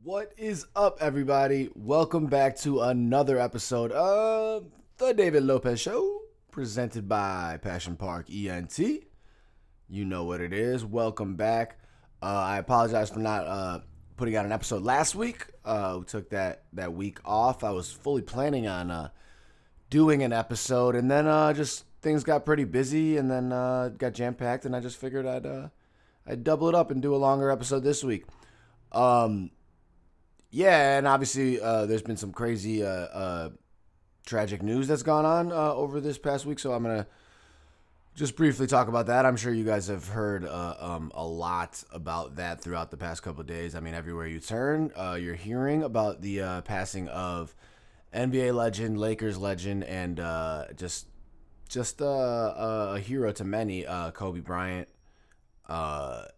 What is up, everybody? Welcome back to another episode of the David Lopez Show, presented by Passion Park ENT. You know what it is. Welcome back. I apologize for not putting out an episode last week. We took that week off. I was fully planning on doing an episode, and then just things got pretty busy, and then got jam packed, and I just figured I'd double it up and do a longer episode this week. Yeah, and obviously there's been some crazy tragic news that's gone on over this past week, so I'm going to just briefly talk about that. I'm sure you guys have heard a lot about that throughout the past couple of days. I mean, everywhere you turn, you're hearing about the passing of NBA legend, Lakers legend, and just a hero to many, Kobe Bryant.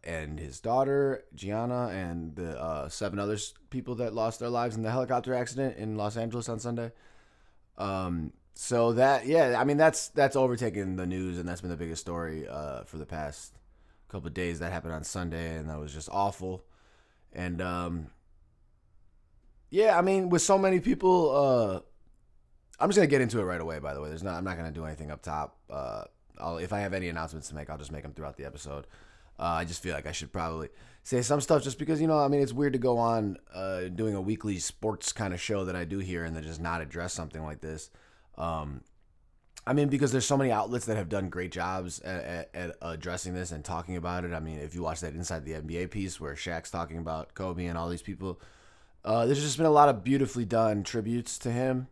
And his daughter, Gianna, and the 7 other people that lost their lives in the helicopter accident in Los Angeles on Sunday. So that, yeah, I mean, that's overtaken the news, and that's been the biggest story for the past couple of days. That happened on Sunday, and that was just awful. And, yeah, I mean, with so many people, I'm just going to get into it right away, by the way. I'm not going to do anything up top. If I have any announcements to make, I'll just make them throughout the episode. I just feel like I should probably say some stuff just because, I mean, it's weird to go on doing a weekly sports kind of show that I do here and then just not address something like this. I mean, because there's so many outlets that have done great jobs at addressing this and talking about it. I mean, if you watch that Inside the NBA piece where Shaq's talking about Kobe and all these people, there's just been a lot of beautifully done tributes to him.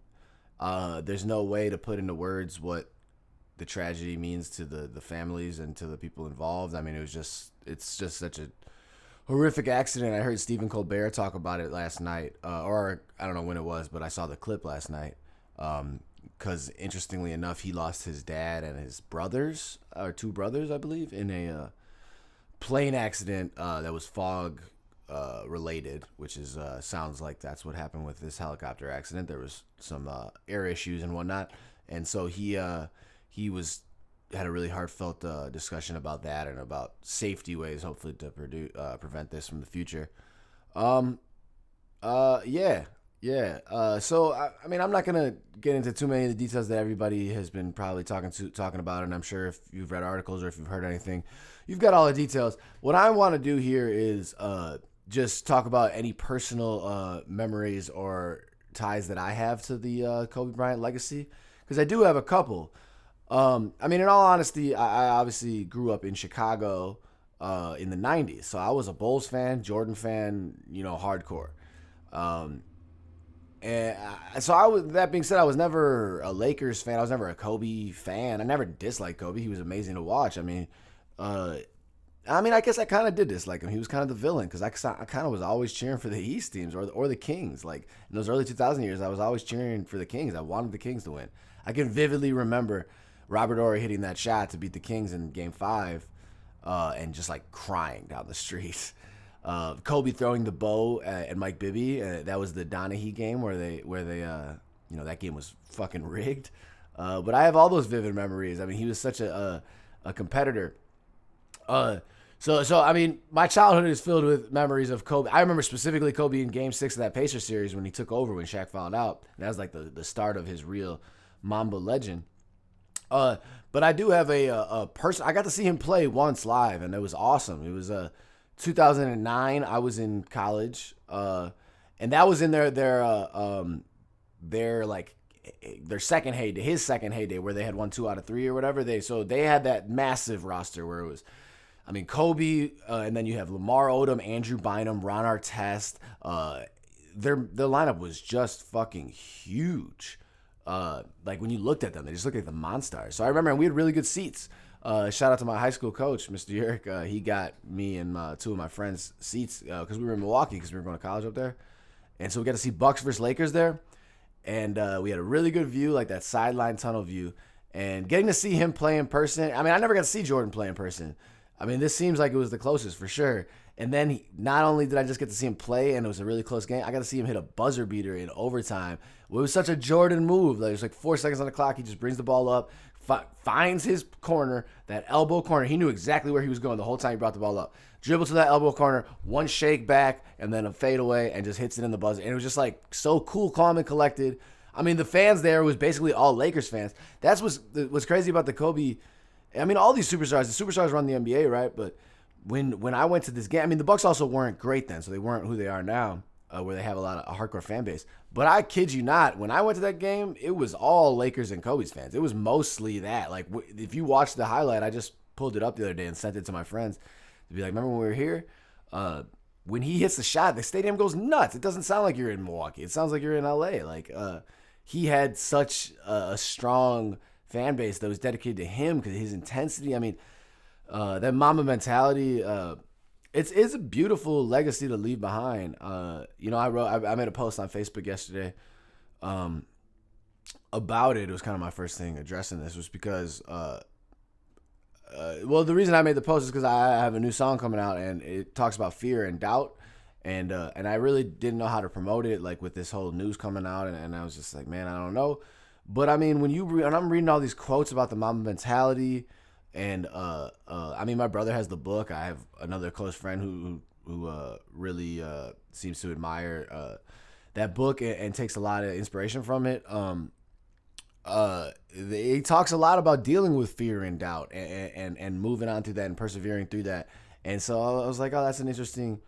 There's no way to put into words what the tragedy means to the families and to the people involved. I mean, it's just such a horrific accident. I heard Stephen Colbert talk about it last night, or I don't know when it was, but I saw the clip last night. Because interestingly enough, he lost his dad and his brothers, or 2 brothers, I believe, in a plane accident that was fog related, which is sounds like that's what happened with this helicopter accident. There was some air issues and whatnot, and so he had a really heartfelt discussion about that and about safety ways, hopefully, to prevent this from the future. Yeah. So I mean, I'm not gonna get into too many of the details that everybody has been probably talking about, and I'm sure if you've read articles or if you've heard anything, you've got all the details. What I want to do here is just talk about any personal memories or ties that I have to the Kobe Bryant legacy, because I do have a couple. I mean, in all honesty, I obviously grew up in Chicago in the 90s. So I was a Bulls fan, Jordan fan, hardcore. That being said, I was never a Lakers fan. I was never a Kobe fan. I never disliked Kobe. He was amazing to watch. I guess I kind of did dislike him. He was kind of the villain because I kind of was always cheering for the East teams or the Kings. Like in those early 2000 years, I was always cheering for the Kings. I wanted the Kings to win. I can vividly remember Robert Horry hitting that shot to beat the Kings in Game 5 and just like crying down the street. Kobe throwing the bow at Mike Bibby. That was the Donaghy game where they that game was fucking rigged. But I have all those vivid memories. I mean, he was such a competitor. So I mean, my childhood is filled with memories of Kobe. I remember specifically Kobe in Game 6 of that Pacers series when he took over when Shaq fouled out. And that was like the start of his real Mamba legend. But I do have a person. I got to see him play once live, and it was awesome. It was 2009. I was in college, and that was in their second heyday, his second heyday, where they had won 2 out of 3 or whatever. They had that massive roster where it was, I mean, Kobe, and then you have Lamar Odom, Andrew Bynum, Ron Artest. Their lineup was just fucking huge. Like when you looked at them, they just looked like the monsters. So I remember we had really good seats. Shout out to my high school coach, Mr. Yerrick. He got me and 2 of my friends seats because we were in Milwaukee because we were going to college up there. And so we got to see Bucks versus Lakers there. And we had a really good view, like that sideline tunnel view. And getting to see him play in person. I mean, I never got to see Jordan play in person. I mean, this seems like it was the closest for sure. And then not only did I just get to see him play, and it was a really close game, I got to see him hit a buzzer beater in overtime. It was such a Jordan move. Like, there's like 4 seconds on the clock. He just brings the ball up, finds his corner, that elbow corner. He knew exactly where he was going the whole time he brought the ball up. Dribble to that elbow corner, one shake back, and then a fade away, and just hits it in the buzzer. And it was just like so cool, calm, and collected. I mean, the fans there was basically all Lakers fans. That's what's crazy about the Kobe. I mean, all these superstars, the superstars run the NBA, right? But when I went to this game, I mean, the Bucks also weren't great then, so they weren't who they are now, where they have a hardcore fan base. But I kid you not, when I went to that game, it was all Lakers and Kobe's fans. It was mostly that. Like, if you watch the highlight, I just pulled it up the other day and sent it to my friends to be like, remember when we were here? When he hits the shot, the stadium goes nuts. It doesn't sound like you're in Milwaukee. It sounds like you're in LA. Like, he had such a strong fan base that was dedicated to him because his intensity. I mean, that Mamba mentality, it's a beautiful legacy to leave behind. You know, I made a post on Facebook yesterday about it. It was kind of my first thing addressing this, was because well, the reason I made the post is because I have a new song coming out, and it talks about fear and doubt, and I really didn't know how to promote it, like with this whole news coming out, and I was just like, man, I don't know. But I mean, when I'm reading all these quotes about the Mamba mentality. And I mean, my brother has the book. I have another close friend who really seems to admire that book and takes a lot of inspiration from it. He talks a lot about dealing with fear and doubt and moving on through that and persevering through that. And so I was like, oh, that's an interesting.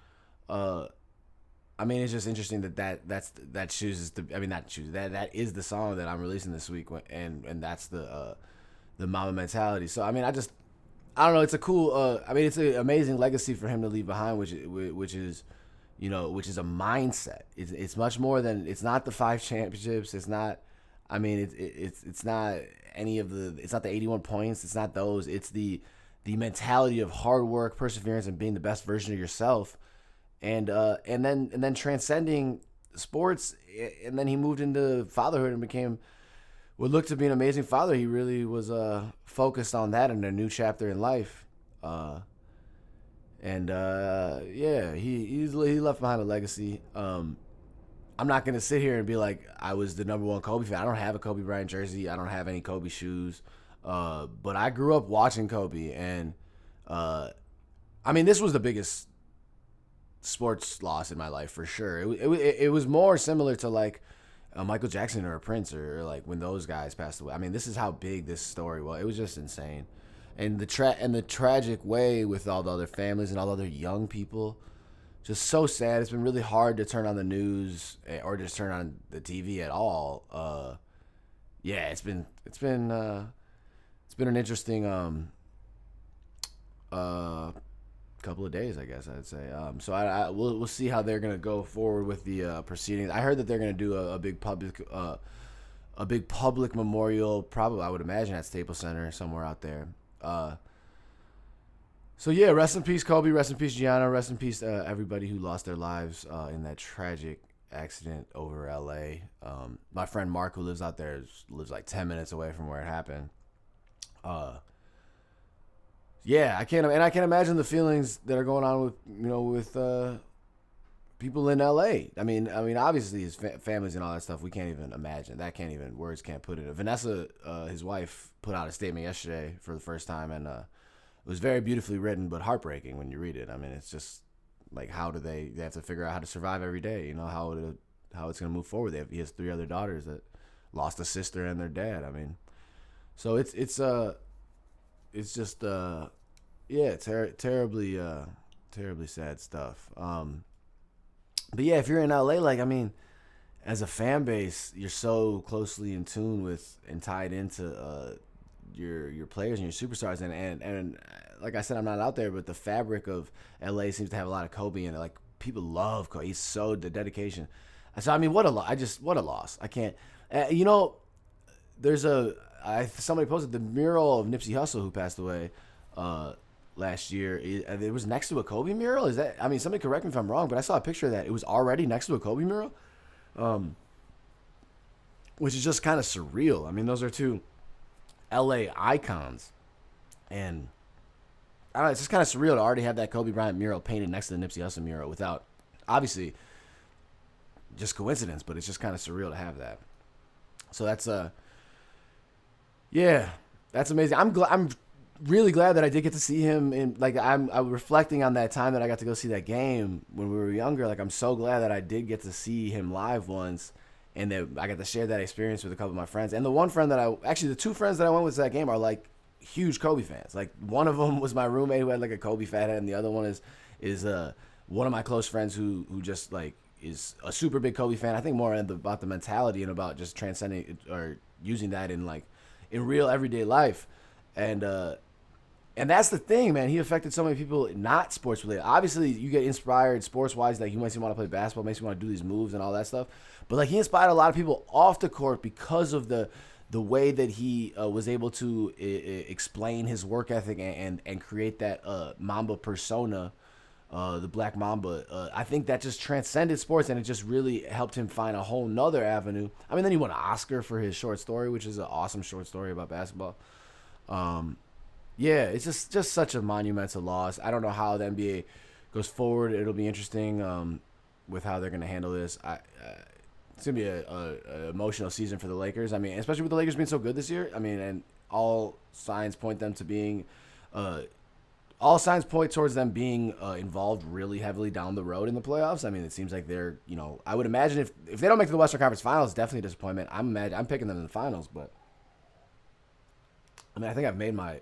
I mean, it's just interesting that chooses to. I mean, not chooses that is the song that I'm releasing this week, and that's the Mamba mentality. So I mean, I don't know. It's a cool. I mean, it's an amazing legacy for him to leave behind, which is, you know, which is a mindset. It's much more than. It's not the 5 championships. It's not. I mean, it's not any of the. It's not the 81 points. It's not those. It's the mentality of hard work, perseverance, and being the best version of yourself, and then transcending sports. And then he moved into fatherhood and became what looked to be an amazing father. He really was focused on that in a new chapter in life. Yeah, he left behind a legacy. I'm not going to sit here and be like, I was the number 1 Kobe fan. I don't have a Kobe Bryant jersey. I don't have any Kobe shoes. But I grew up watching Kobe. And, I mean, this was the biggest sports loss in my life for sure. It was more similar to like, Michael Jackson or a Prince or like when those guys passed away. I mean, this is how big this story was. It was just insane, and the tragic way with all the other families and all the other young people, just so sad. It's been really hard to turn on the news or just turn on the TV at all. Yeah, it's been an interesting couple of days, I guess I'd say. So we'll see how they're gonna go forward with the proceedings. I heard that they're gonna do a big public memorial, probably I would imagine at Staples Center somewhere out there. So yeah, rest in peace Kobe, rest in peace Gianna, rest in peace everybody who lost their lives in that tragic accident over LA. My friend Mark, who lives out there, lives like 10 minutes away from where it happened. Yeah, I can't imagine the feelings that are going on with people in LA. I mean, obviously his families and all that stuff. We can't even imagine. Words can't put it. Vanessa, his wife, put out a statement yesterday for the first time, and it was very beautifully written, but heartbreaking when you read it. I mean, it's just like, how do they have to figure out how to survive every day? You know, how it's gonna move forward. He has 3 other daughters that lost a sister and their dad. I mean, so it's just terribly sad stuff. But yeah, if you're in LA, like, I mean, as a fan base, you're so closely in tune with and tied into your players and your superstars, and like I said, I'm not out there, but the fabric of LA seems to have a lot of Kobe in it. Like, people love Kobe. He's so the dedication. So I mean, what a loss. I can't. You know, there's somebody posted the mural of Nipsey Hussle, who passed away last year. It was next to a Kobe mural. Is that? I mean, somebody correct me if I'm wrong, but I saw a picture of that. It was already next to a Kobe mural, which is just kind of surreal. I mean, those are 2 LA icons, and I don't know, it's just kind of surreal to already have that Kobe Bryant mural painted next to the Nipsey Hussle mural without, obviously, just coincidence, but it's just kind of surreal to have that. So that's yeah, that's amazing. I'm really glad that I did get to see him in, like, I'm reflecting on that time that I got to go see that game when we were younger. Like, I'm so glad that I did get to see him live once, and that I got to share that experience with a couple of my friends. And the one friend that the two friends that I went with to that game are like huge Kobe fans. Like, one of them was my roommate who had like a Kobe fat head, and the other one is one of my close friends who just like is a super big Kobe fan. I think more about the mentality and about just transcending or using that in real everyday life. And that's the thing, man. He affected so many people not sports related. Obviously, you get inspired sports wise, like, you makes you want to play basketball, makes you want to do these moves and all that stuff. But like, he inspired a lot of people off the court because of the way that he was able to explain his work ethic and create that Mamba persona, the Black Mamba. I think that just transcended sports, and it just really helped him find a whole nother avenue. I mean, then he won an Oscar for his short story, which is an awesome short story about basketball. Yeah, it's just such a monumental loss. I don't know how the NBA goes forward. It'll be interesting with how they're going to handle this. It's going to be a emotional season for the Lakers. I mean, especially with the Lakers being so good this year. I mean, and all signs point towards them being involved really heavily down the road in the playoffs. I mean, it seems like they're, I would imagine if they don't make it to the Western Conference Finals, definitely a disappointment. I'm picking them in the finals, but I mean, I think I've made my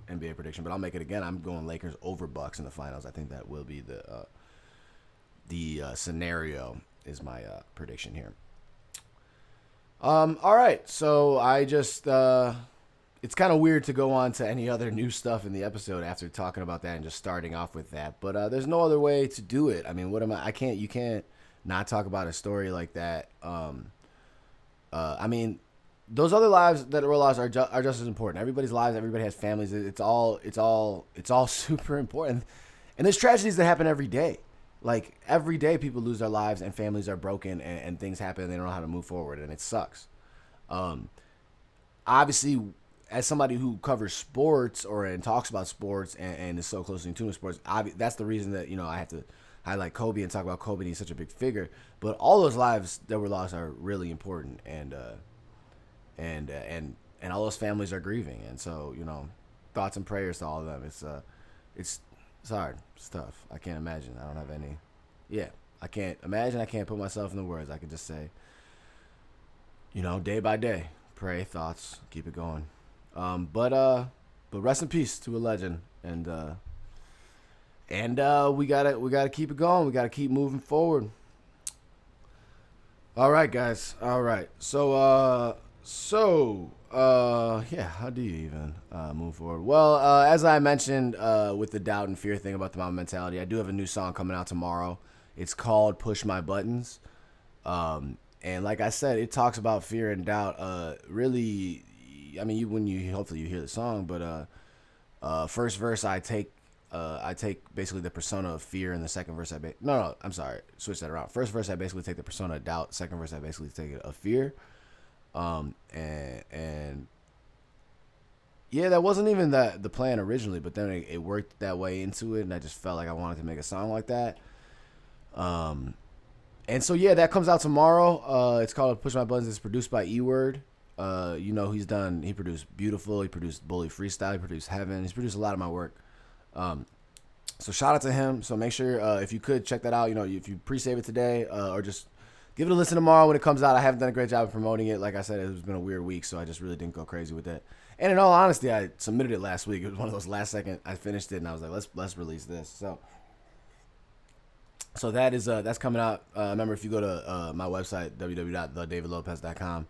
NBA prediction, but I'll make it again. I'm going Lakers over Bucks in the finals. I think that will be the scenario is my prediction here. All right, so I just it's kind of weird to go on to any other new stuff in the episode after talking about that and just starting off with that, but there's no other way to do it. I mean, you can't not talk about a story like that. I mean, those other lives that were lost are just as important. Everybody's lives, everybody has families. It's all super important. And there's tragedies that happen every day. Like, every day people lose their lives and families are broken and things happen and they don't know how to move forward, and it sucks. Obviously, as somebody who covers sports and talks about sports and is so closely in tune with sports, that's the reason that I have to highlight Kobe and talk about Kobe. He's such a big figure. But all those lives that were lost are really important, and all those families are grieving, and so thoughts and prayers to all of them. It's hard. It's tough. I can't imagine. I don't have any. Yeah, I can't imagine. I can't put myself in the words. I could just say, day by day, pray, thoughts, keep it going. But rest in peace to a legend, and we gotta keep it going. We gotta keep moving forward. All right, guys. All right. So yeah, how do you even move forward? Well, as I mentioned with the doubt and fear thing about the Mamba mentality, I do have a new song coming out tomorrow. It's called Push My Buttons. And like I said, it talks about fear and doubt. Really, I mean, hopefully you hear the song, but first verse I take basically the persona of fear, and the second verse I'm sorry, switch that around. First verse I basically take the persona of doubt. Second verse I basically take it of fear. And yeah, that wasn't even the plan originally, but then it worked that way into it, and I just felt like I wanted to make a song like that. And so yeah, that comes out tomorrow. It's called Push My Buttons. It's produced by E-Word. He produced Beautiful, he produced Bully Freestyle, he produced Heaven, he's produced a lot of my work. So shout out to him. So make sure if you could check that out, if you pre-save it today, or just give it a listen tomorrow when it comes out. I haven't done a great job of promoting it. Like I said, it's been a weird week, so I just really didn't go crazy with that. And in all honesty, I submitted it last week. It was one of those last second. I finished it, and I was like, let's release this. So that is that's coming out. Remember, if you go to my website www.thedavidlopez.com,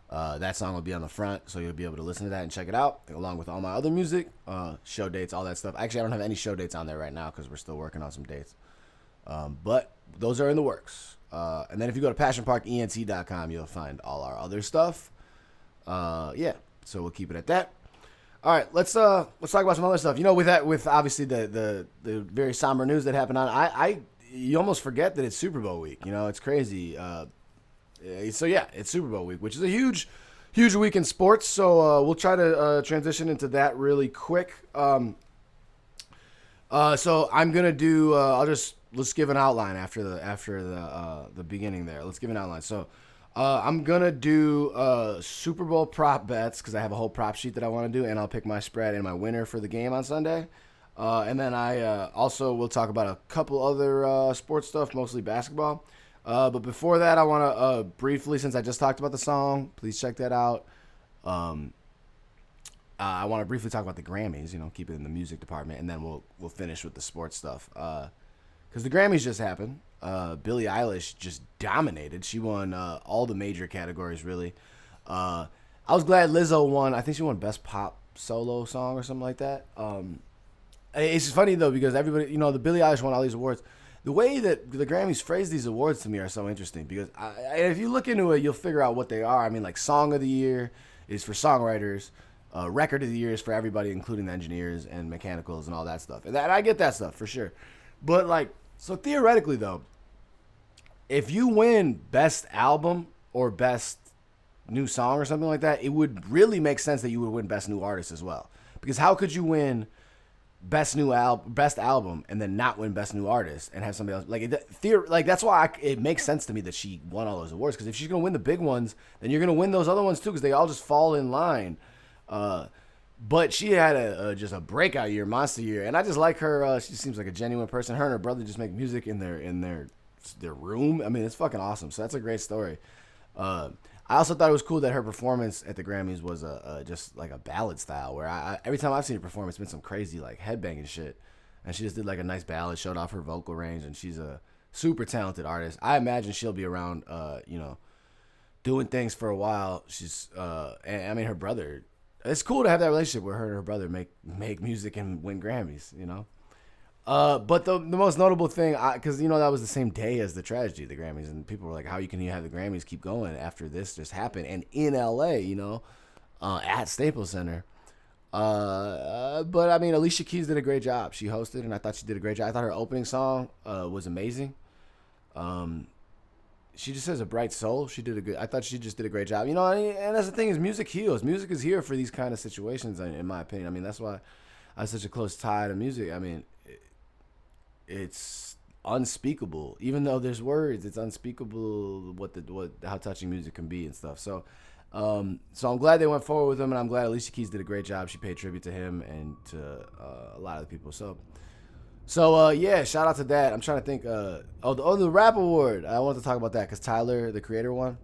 that song will be on the front, so you'll be able to listen to that and check it out, along with all my other music, show dates, all that stuff. Actually, I don't have any show dates on there right now because we're still working on some dates. But those are in the works. And then if you go to passionparkent.com, you'll find all our other stuff. Yeah, so we'll keep it at that. All right, let's talk about some other stuff. With obviously the very somber news that happened you almost forget that it's Super Bowl week. It's crazy. So yeah, it's Super Bowl week, which is a huge week in sports. So we'll try to transition into that really quick. So I'm gonna do. Let's give an outline after the beginning there. Let's give an outline. So I'm gonna do Super Bowl prop bets because I have a whole prop sheet that I want to do, and I'll pick my spread and my winner for the game on Sunday. And then I also will talk about a couple other sports stuff, mostly basketball. But before that, I want to briefly, since I just talked about the song, please check that out. Um, I want to briefly talk about the Grammys, keep it in the music department, and then we'll finish with the sports stuff. Because the Grammys just happened. Billie Eilish just dominated. She won all the major categories, really. I was glad Lizzo won. I think she won Best Pop Solo Song or something like that. It's funny, though, because everybody, the Billie Eilish won all these awards. The way that the Grammys phrase these awards to me are so interesting because if you look into it, you'll figure out what they are. I mean, like Song of the Year is for songwriters. Record of the Year is for everybody, including the engineers and mechanicals and all that stuff. And I get that stuff for sure. But so theoretically though, if you win Best Album or Best New Song or something like that, it would really make sense that you would win Best New Artist as well. Because how could you win Best Album and then not win Best New Artist and have somebody else that's why it makes sense to me that she won all those awards. Because if she's gonna win the big ones, then you're gonna win those other ones too. Because they all just fall in line. But she had just a breakout year, monster year, and I just like her. She seems like a genuine person. Her and her brother just make music in their room. I mean, it's fucking awesome. So that's a great story. I also thought it was cool that her performance at the Grammys was just like a ballad style, where every time I've seen her perform, it's been some crazy headbanging shit, and she just did a nice ballad, showed off her vocal range, and she's a super talented artist. I imagine she'll be around, doing things for a while. She's, and I mean, her brother. It's cool to have that relationship where her and her brother make music and win Grammys, But the most notable thing, because that was the same day as the tragedy, the Grammys, and people were like, "How can you have the Grammys keep going after this just happened?" And in LA, at Staples Center. But I mean, Alicia Keys did a great job. She hosted, and I thought she did a great job. I thought her opening song was amazing. She just has a bright soul. I thought she just did a great job. And that's the thing is music heals. Music is here for these kind of situations, in my opinion. I mean, that's why I have such a close tie to music. I mean, it's unspeakable. Even though there's words, it's unspeakable how touching music can be and stuff. So I'm glad they went forward with him, and I'm glad Alicia Keys did a great job. She paid tribute to him and to a lot of the people. So yeah, shout out to that. I'm trying to think. The rap award. I wanted to talk about that because Tyler, the Creator, won.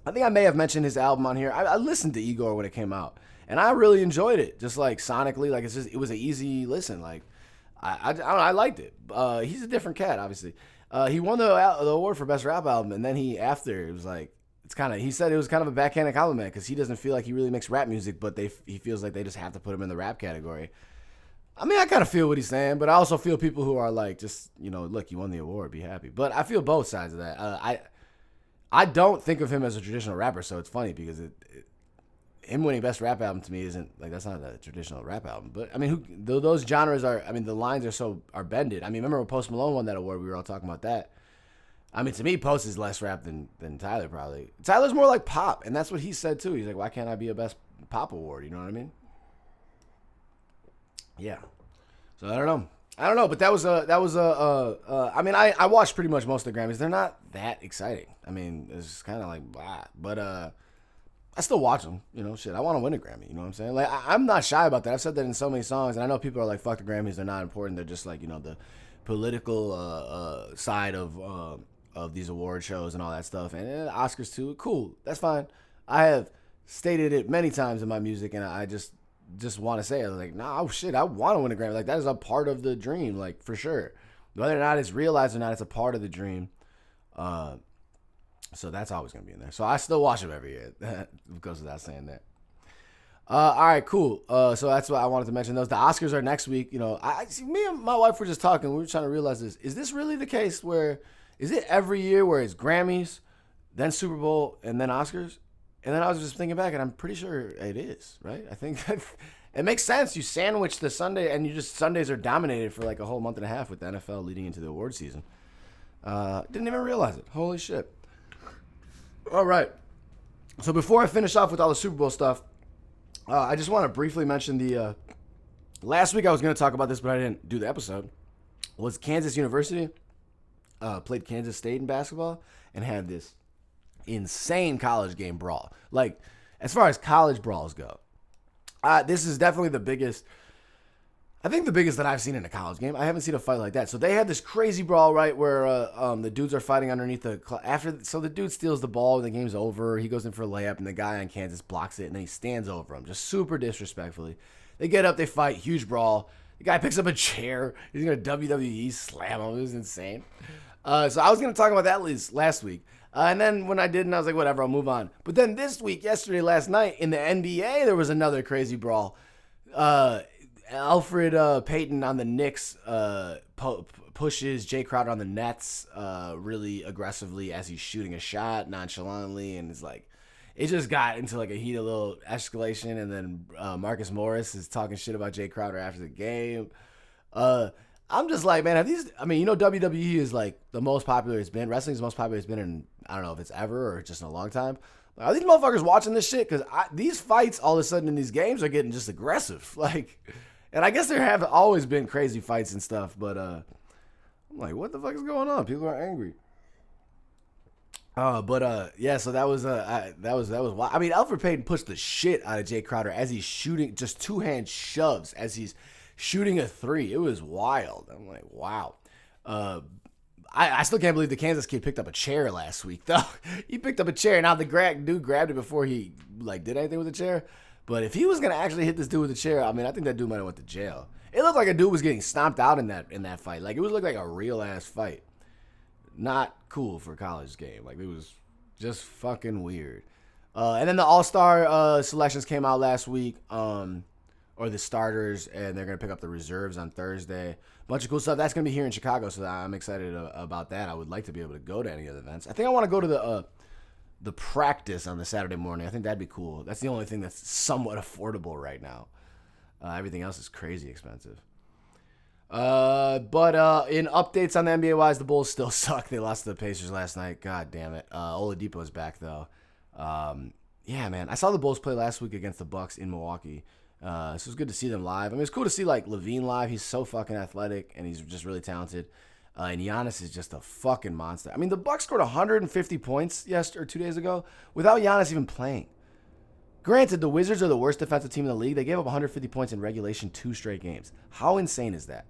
I think I may have mentioned his album on here. I listened to Igor when it came out, and I really enjoyed it. Just sonically, it was an easy listen. I don't know, I liked it. He's a different cat, obviously. He won the award for best rap album, and then he said it was kind of a backhanded compliment because he doesn't feel like he really makes rap music, but he feels like they just have to put him in the rap category. I mean, I kind of feel what he's saying, but I also feel people who are look, you won the award, be happy. But I feel both sides of that. I don't think of him as a traditional rapper, so it's funny because him winning best rap album to me isn't that's not a traditional rap album. But I mean, those genres are. I mean, the lines are bended. I mean, remember when Post Malone won that award? We were all talking about that. I mean, to me, Post is less rap than Tyler probably. Tyler's more like pop, and that's what he said too. He's like, why can't I be a best pop award? You know what I mean? Yeah. So I don't know, but that was I mean, I watched pretty much most of the Grammys. They're not that exciting. I mean, it's kind of blah, but I still watch them. Shit, I want to win a Grammy. You know what I'm saying? I'm not shy about that. I've said that in so many songs, and I know people are like, "Fuck the Grammys, they're not important." They're just the political side of these award shows and all that stuff, and Oscars too. Cool, that's fine. I have stated it many times in my music, and I just want to say it. Nah, oh shit, I want to win a Grammy. That is a part of the dream, for sure. Whether or not it's realized or not, it's a part of the dream. So that's always gonna be in there. So I still watch them every year. It goes without saying that. All right, cool. So that's what I wanted to mention. The Oscars are next week. I see. Me and my wife were just talking. We were trying to realize this. Is this really the case? Is it every year where it's Grammys, then Super Bowl, and then Oscars? And then I was just thinking back, and I'm pretty sure it is, right? I think that it makes sense. You sandwich the Sunday, and Sundays are dominated for a whole month and a half with the NFL leading into the award season. Didn't even realize it. Holy shit. All right. So before I finish off with all the Super Bowl stuff, I just want to briefly mention the last week I was going to talk about this, but I didn't do the episode. Was Kansas University played Kansas State in basketball and had this insane college game brawl. Like, as far as college brawls go, this is definitely the biggest. I think the biggest that I've seen in a college game. I haven't seen a fight like that. So they had this crazy brawl, right, where the dudes are fighting underneath so the dude steals the ball, the game's over. He goes in for a layup, and the guy on Kansas blocks it, and then he stands over him, just super disrespectfully. They get up, they fight, huge brawl. The guy picks up a chair. He's gonna WWE slam him. It was insane. So I was gonna talk about that last week. And then when I didn't, I was like, whatever, I'll move on. But then this week, last night, in the NBA, there was another crazy brawl. Alfred Payton on the Knicks pushes Jay Crowder on the Nets really aggressively as he's shooting a shot nonchalantly, and it's like it just got into like a heated little escalation. And then Marcus Morris is talking shit about Jay Crowder after the game. I'm just like, man, WWE is like the most popular it's been. Wrestling is the most popular it's been in, I don't know if it's ever or just in a long time. Are these motherfuckers watching this shit? Because these fights all of a sudden in these games are getting just aggressive. Like, and I guess there have always been crazy fights and stuff, but I'm like, what the fuck is going on? People are angry. Yeah, so that was wild. I mean, Alfred Payton pushed the shit out of Jay Crowder as he's shooting, just two-hand shoves as he's shooting a three. It was wild. I'm like, wow. I still can't believe the Kansas kid picked up a chair last week, though. He picked up a chair. Now, the dude grabbed it before he did anything with the chair. But if he was going to actually hit this dude with a chair, I mean, I think that dude might have went to jail. It looked like a dude was getting stomped out in that fight. Like, it looked like a real-ass fight. Not cool for a college game. Like, it was just fucking weird. And then the All-Star selections came out last week. Or the starters, and they're going to pick up the reserves on Thursday. Bunch of cool stuff. That's going to be here in Chicago, so I'm excited about that. I would like to be able to go to any of the events. I think I want to go to the practice on the Saturday morning. I think that'd be cool. That's the only thing that's somewhat affordable right now. Everything else is crazy expensive. But in updates on the NBA-wise, the Bulls still suck. They lost to the Pacers last night. God damn it. Oladipo's back, though. Yeah, man. I saw the Bulls play last week against the Bucks in Milwaukee. So it was good to see them live. I mean, it's cool to see like Levine live. He's so fucking athletic and he's just really talented. And Giannis is just a fucking monster. I mean, the Bucks scored 150 points 2 days ago without Giannis even playing. Granted, the Wizards are the worst defensive team in the league. They gave up 150 points in regulation 2 straight games. How insane is that?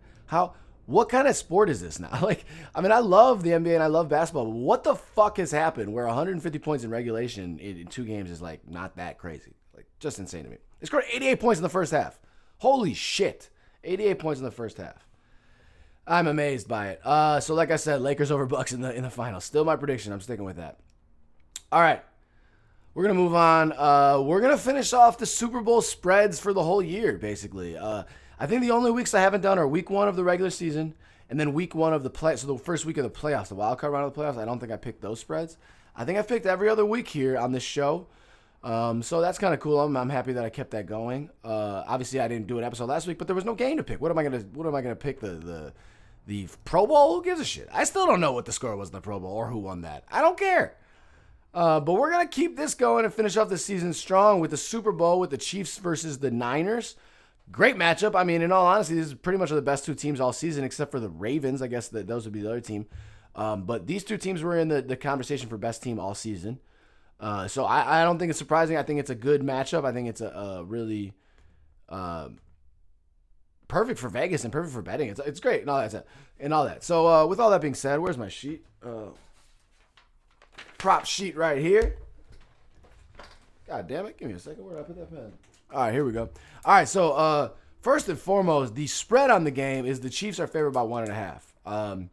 What kind of sport is this now? Like, I mean, I love the NBA and I love basketball, but what the fuck has happened where 150 points in regulation in 2 games is like not that crazy? Like, just insane to me. They scored 88 points in the first half. Holy shit. 88 points in the first half. I'm amazed by it. So like I said, Lakers over Bucks in the finals. Still my prediction. I'm sticking with that. All right. We're going to move on. We're going to finish off the Super Bowl spreads for the whole year, basically. I think the only weeks I haven't done are week 1 of the regular season and then week 1 of the play. So the first week of the playoffs, the wild card round of the playoffs, I don't think I picked those spreads. I think I've picked every other week here on this show. So that's kind of cool. I'm happy that I kept that going. Obviously I didn't do an episode last week, but there was no game to pick. What am I gonna pick? The Pro Bowl? Who gives a shit? I still don't know what the score was in the Pro Bowl or who won that. I don't care. But we're gonna keep this going and finish off the season strong with the Super Bowl with the Chiefs versus the Niners. Great matchup. I mean, in all honesty, this is pretty much the best 2 teams all season, except for the Ravens. I guess that those would be the other team. But these 2 teams were in the conversation for best team all season. So I don't think it's surprising. I think it's a good matchup. I think it's a really perfect for Vegas and perfect for betting. It's great and all that. So with all that being said, where's my sheet? Prop sheet right here. God damn it. Give me a second. Where did I put that pen? All right, here we go. All right, so first and foremost, the spread on the game is the Chiefs are favored by 1.5.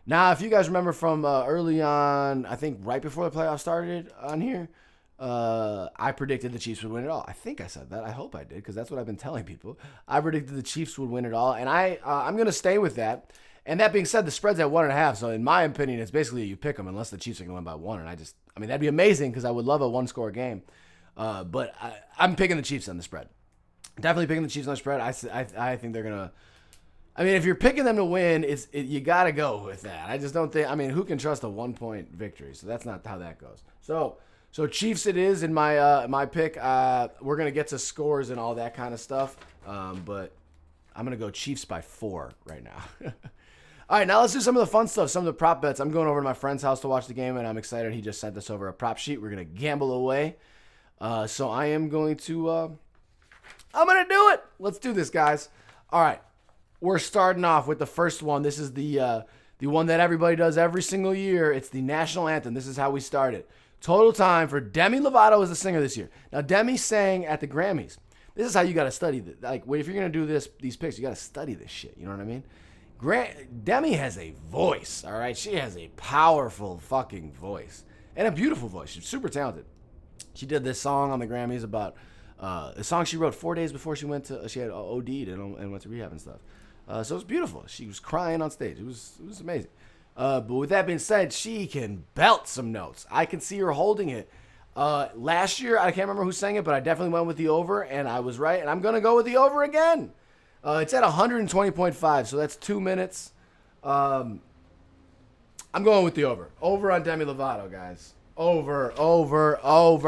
Now, if you guys remember from early on, I think right before the playoffs started on here, I predicted the Chiefs would win it all. I think I said that. I hope I did, because that's what I've been telling people. I predicted the Chiefs would win it all, and I'm going to stay with that. And that being said, the spread's at 1.5, so in my opinion, it's basically you pick them unless the Chiefs are going to win by 1. And that'd be amazing because I would love a 1-score game. But I'm picking the Chiefs on the spread. Definitely picking the Chiefs on the spread. I think they're going to... I mean, if you're picking them to win, you got to go with that. I just don't think... I mean, who can trust a 1-point victory? So that's not how that goes. So Chiefs it is in my pick. We're going to get to scores and all that kind of stuff. But I'm going to go Chiefs by 4 right now. All right, now let's do some of the fun stuff, some of the prop bets. I'm going over to my friend's house to watch the game, and I'm excited. He just sent us over a prop sheet. We're going to gamble away. So I am going to, I'm going to do it. Let's do this, guys. All right, we're starting off with the first one. This is the one that everybody does every single year. It's the national anthem. This is how we started. Total time for Demi Lovato as the singer this year. Now, Demi sang at the Grammys. This is how you got to study this. Like, if you're going to do these picks, you got to study this shit. You know what I mean? Demi has a voice, all right? She has a powerful fucking voice and a beautiful voice. She's super talented. She did this song on the Grammys about a song she wrote 4 days before she had OD'd and went to rehab and stuff. So it was beautiful. She was crying on stage. It was amazing. But with that being said, she can belt some notes. I can see her holding it. Last year, I can't remember who sang it, but I definitely went with the over, and I was right. And I'm going to go with the over again. It's at 120.5, so that's 2 minutes. I'm going with the over. Over on Demi Lovato, guys. Over. All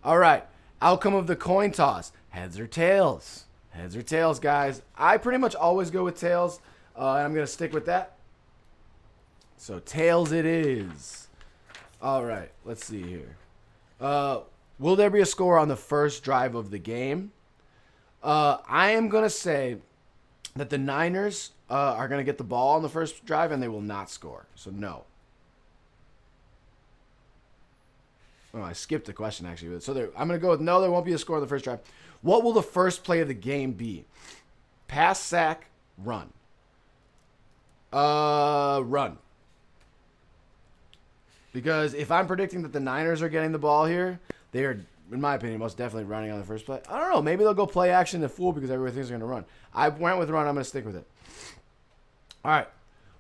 right. Outcome of the coin toss. Heads or tails? Heads or tails, guys. I pretty much always go with tails, and I'm going to stick with that. So tails it is. All right, let's see here. Will there be a score on the first drive of the game? I am going to say that the Niners are going to get the ball on the first drive and they will not score. So no. Oh, I skipped the question actually. So I'm going to go with no, there won't be a score on the first drive. What will the first play of the game be? Pass, sack, run. Run. Because if I'm predicting that the Niners are getting the ball here, they are, in my opinion, most definitely running on the first play. I don't know. Maybe they'll go play action to fool because everybody thinks they're going to run. I went with run. I'm going to stick with it. All right.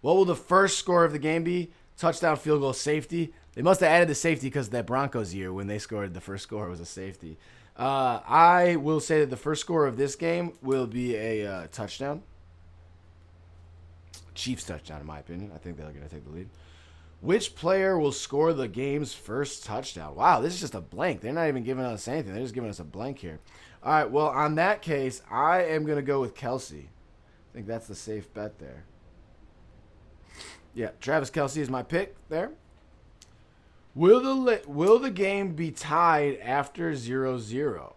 What will the first score of the game be? Touchdown, field goal, safety. They must have added the safety because that Broncos year when they scored the first score was a safety. I will say that the first score of this game will be a touchdown. Chiefs touchdown, in my opinion. I think they're going to take the lead. Which player will score the game's first touchdown? Wow, this is just a blank. They're not even giving us anything. They're just giving us a blank here. All right, well, on that case, I am going to go with Kelce. I think that's the safe bet there. Yeah, Travis Kelce is my pick there. Will the game be tied after 0-0?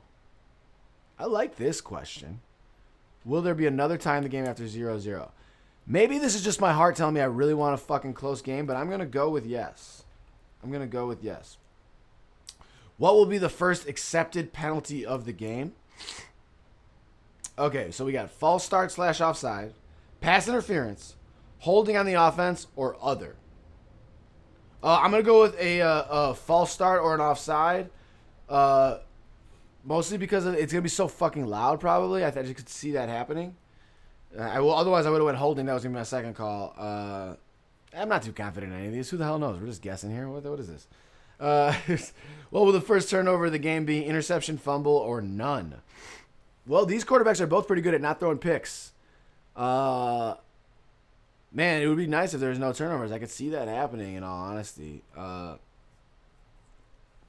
I like this question. Will there be another tie in the game after 0-0? Maybe this is just my heart telling me I really want a fucking close game, but I'm going to go with yes. I'm going to go with yes. What will be the first accepted penalty of the game? Okay, so we got false start / offside, pass interference, holding on the offense, or other. I'm going to go with a false start or an offside, mostly because it's going to be so fucking loud probably. I just could see that happening. Otherwise, I would have went holding. That was going to be my second call. I'm not too confident in any of these. Who the hell knows? We're just guessing here. What is this? What will the first turnover of the game be? Interception, fumble, or none? Well, these quarterbacks are both pretty good at not throwing picks. Man, it would be nice if there was no turnovers. I could see that happening, in all honesty.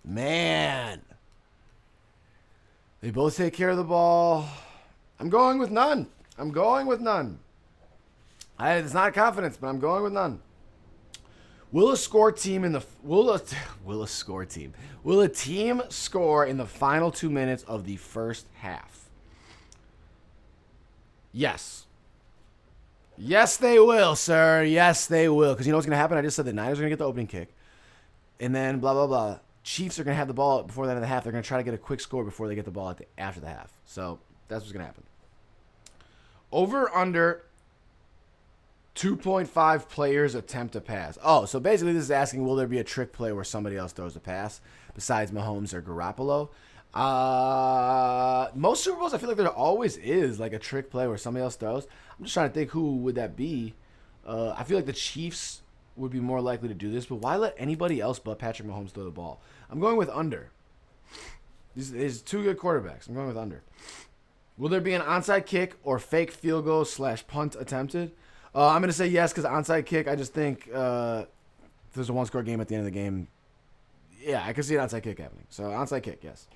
Man. They both take care of the ball. I'm going with none. It's not confidence, but I'm going with none. Will a team score in the final 2 minutes of the first half? Yes. Yes, they will, sir. Yes, they will. Because you know what's going to happen? I just said the Niners are going to get the opening kick. And then blah, blah, blah. Chiefs are going to have the ball before the end of the half. They're going to try to get a quick score before they get the ball after the half. So that's what's going to happen. Over under 2.5 players attempt a pass. Oh, so basically this is asking, will there be a trick play where somebody else throws a pass besides Mahomes or Garoppolo? Most Super Bowls, I feel like there always is like a trick play where somebody else throws. I'm just trying to think who would that be. I feel like the Chiefs would be more likely to do this, but why let anybody else but Patrick Mahomes throw the ball? I'm going with under. These two good quarterbacks. I'm going with under. Will there be an onside kick or fake field goal / punt attempted? I'm going to say yes because onside kick, I just think if there's a one-score game at the end of the game, yeah, I could see an onside kick happening. So onside kick, yes.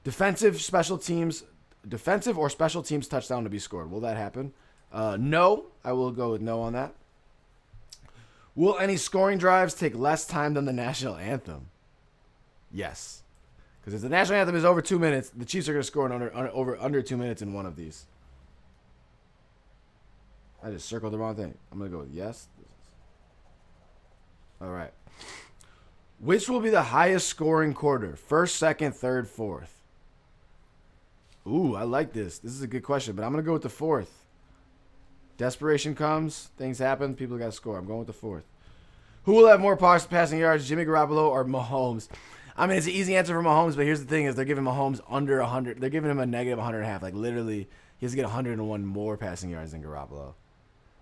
Defensive special teams defensive or special teams touchdown to be scored. Will that happen? No. I will go with no on that. Will any scoring drives take less time than the national anthem? Yes. Because if the national anthem is over 2 minutes, the Chiefs are going to score in under 2 minutes in one of these. I just circled the wrong thing. I'm going to go with yes. All right. Which will be the highest scoring quarter? First, second, third, fourth? Ooh, I like this. This is a good question, but I'm going to go with the fourth. Desperation comes. Things happen. People got to score. I'm going with the fourth. Who will have more passing yards, Jimmy Garoppolo or Mahomes? I mean, it's an easy answer for Mahomes, but here's the thing is they're giving Mahomes under 100. They're giving him a negative 100.5. Like, literally, he has to get 101 more passing yards than Garoppolo.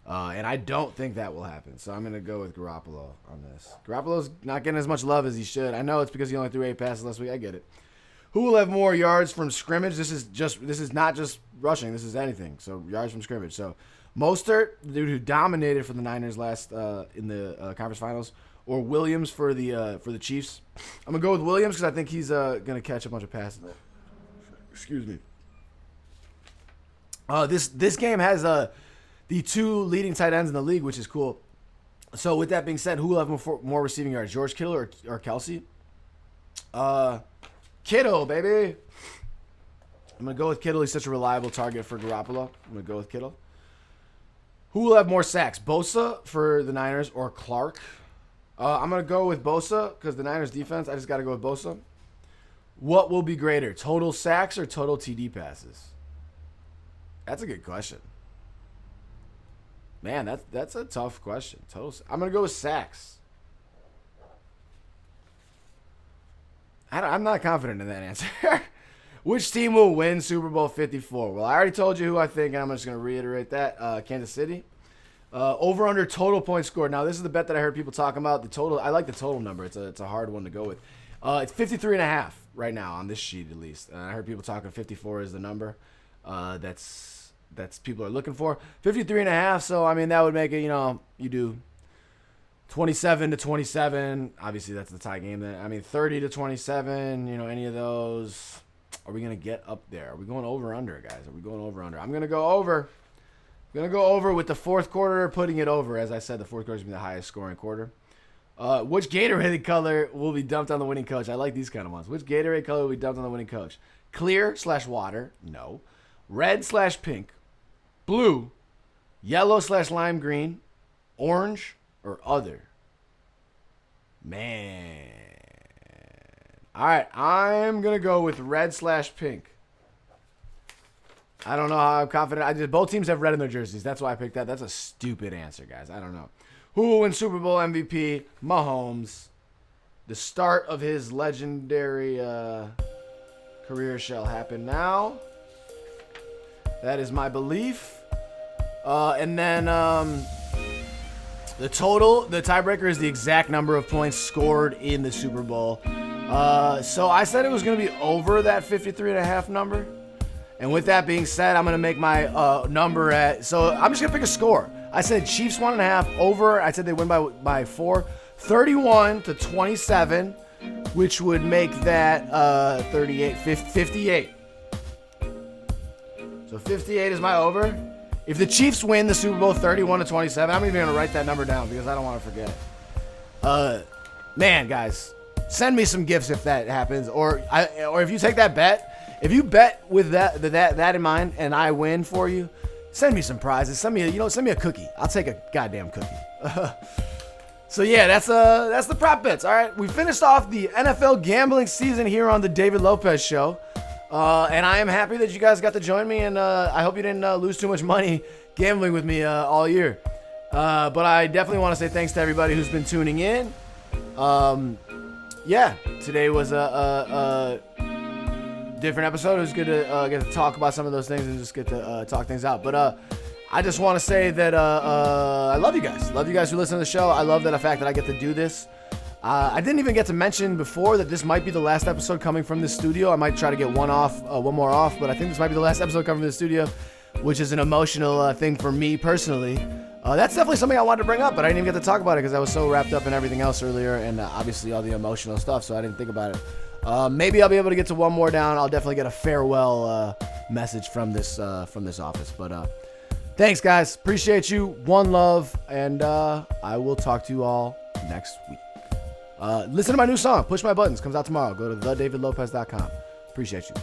And I don't think that will happen. So I'm going to go with Garoppolo on this. Garoppolo's not getting as much love as he should. I know it's because he only threw 8 passes last week. I get it. Who will have more yards from scrimmage? This is not just rushing. This is anything. So yards from scrimmage. So Mostert, the dude who dominated for the Niners last in the conference finals, or Williams for the Chiefs. I'm gonna go with Williams because I think he's gonna catch a bunch of passes. Excuse me. This game has the 2 leading tight ends in the league, which is cool. So with that being said, who will have more receiving yards, George Kittle or Kelsey? Kittle, baby. I'm gonna go with Kittle. He's such a reliable target for Garoppolo. I'm gonna go with Kittle. Who will have more sacks, Bosa for the Niners or Clark? I'm going to go with Bosa because the Niners defense, I just got to go with Bosa. What will be greater, total sacks or total TD passes? That's a good question. Man, that's a tough question. I'm going to go with sacks. I'm not confident in that answer. Which team will win Super Bowl 54? Well, I already told you who I think, and I'm just going to reiterate that. Kansas City. Over under total points scored. Now, this is the bet that I heard people talking about. The total. I like the total number. It's a hard one to go with. It's 53.5 right now on this sheet, at least. I heard people talking 54 is the number. That's people are looking for. 53.5. So I mean that would make it. You do 27-27. Obviously, that's the tie game. Then I mean 30-27. Any of those. Are we going to get up there? Are we going over or under, guys? Are we going over or under? I'm going to go over. I'm going to go over with the fourth quarter, putting it over. As I said, the fourth quarter is going to be the highest scoring quarter. Which Gatorade color will be dumped on the winning coach? I like these kind of ones. Which Gatorade color will be dumped on the winning coach? Clear/water? No. Red/pink? Blue? Yellow/lime green? Orange? Or other? Man. All right, I'm going to go with red/pink. I don't know how I'm confident. Both teams have red in their jerseys. That's why I picked that. That's a stupid answer, guys. I don't know. Who will win Super Bowl MVP? Mahomes. The start of his legendary career shall happen now. That is my belief. And then the tiebreaker is the exact number of points scored in the Super Bowl. So I said it was going to be over that 53.5 number. And with that being said, I'm going to make my number at... So I'm just going to pick a score. I said Chiefs 1.5 over. I said they win by 4. 31-27, which would make that 58. So 58 is my over. If the Chiefs win the Super Bowl 31-27, I'm even going to write that number down because I don't want to forget it. Man, guys, send me some gifts if that happens, or if you take that bet. If you bet with that in mind and I win for you, send me some prizes. Send me a cookie. I'll take a goddamn cookie. So yeah, that's the prop bets. All right, we finished off the NFL gambling season here on the David Lopez Show, and I am happy that you guys got to join me, and I hope you didn't lose too much money gambling with me all year. But I definitely want to say thanks to everybody who's been tuning in. Yeah, today was a different episode. It was good to get to talk about some of those things and just get to talk things out. But I just want to say that I love you guys. Love you guys who listen to the show. I love the fact that I get to do this. I didn't even get to mention before that this might be the last episode coming from this studio. I might try to get one more off, but I think this might be the last episode coming from the studio, which is an emotional thing for me personally. That's definitely something I wanted to bring up, but I didn't even get to talk about it because I was so wrapped up in everything else earlier, and obviously all the emotional stuff, so I didn't think about it. Maybe I'll be able to get to one more down. I'll definitely get a farewell message from this office. But thanks, guys. Appreciate you. One love, and I will talk to you all next week. Listen to my new song, Push My Buttons. Comes out tomorrow. Go to thedavidlopez.com. Appreciate you.